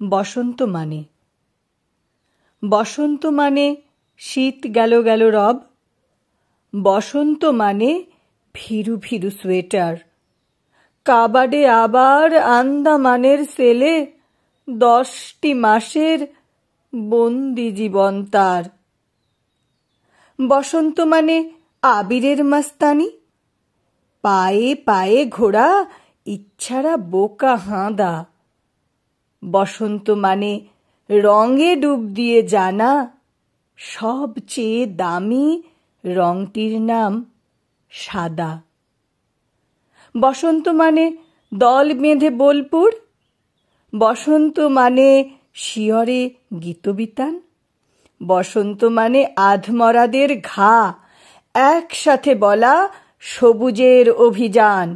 বসন্ত মানে বসন্ত মানে শীত গেল গেল রব। বসন্ত মানে ভীরু ভীরু সোয়েটার। কাবাডে আবার আন্দামানের ছেলে, 10টি মাসের বন্দি জীবন তার। বসন্ত মানে আবিরের মাস্তানি, পায়ে পায়ে ঘোড়া, ইচ্ছারা বোকা হাঁদা। বসন্ত মানে রঙে ডুব দিয়ে জানা, সবচেয়ে দামি রংটির নাম সাদা। বসন্ত মানে দল বেঁধে বোলপুর। বসন্ত মানে শিয়রে গীতবিতান। বসন্ত মানে আধমরাদের ঘা, একসাথে বলা সবুজের অভিযান।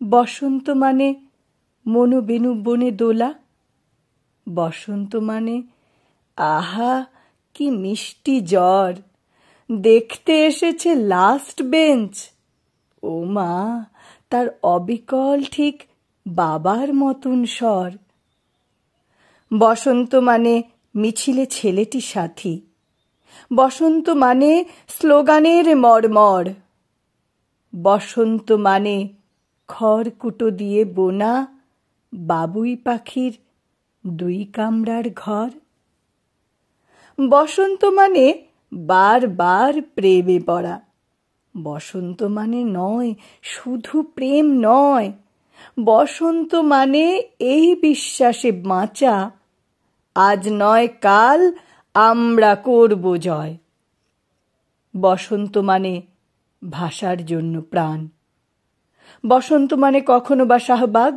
বসন্ত মানে মনোবেনু বনে দোলা। বসন্ত মানে আহা কি মিষ্টি জ্বর, দেখতে এসেছে লাস্ট বেঞ্চ। ও মা, তার অবিকল ঠিক বাবার মতন স্বর। বসন্ত মানে মিছিলে ছেলেটি সাথী। বসন্ত মানে স্লোগানের মর্মর। বসন্ত মানে খড়কুটো দিয়ে বোনা বাবুই পাখির 2 কামরার ঘর। বসন্ত মানে বারবার প্রেমে পড়া। বসন্ত মানে নয়, শুধু প্রেম নয়, বসন্ত মানে এই বিশ্বাসে বাঁচা, আজ নয় কাল আমরা করব জয়। বসন্ত মানে ভাষার জন্য প্রাণ। বসন্ত মানে কখনো বা শাহবাগ।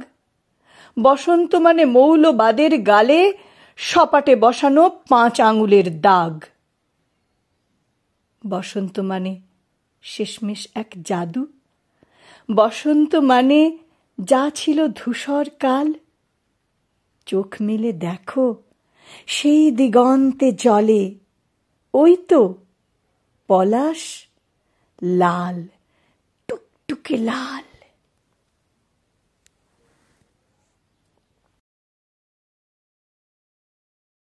বসন্ত মানে মৌলবাদের গালে সপাটে বসানো 5 আঙুলের দাগ। বসন্ত মানে শেষমেশ এক জাদু। বসন্ত মানে যা ছিল ধূসর কাল, চোখ মেলে দেখো সেই দিগন্তে জলে, ওই তো পলাশ লাল, টুকটুকে লাল।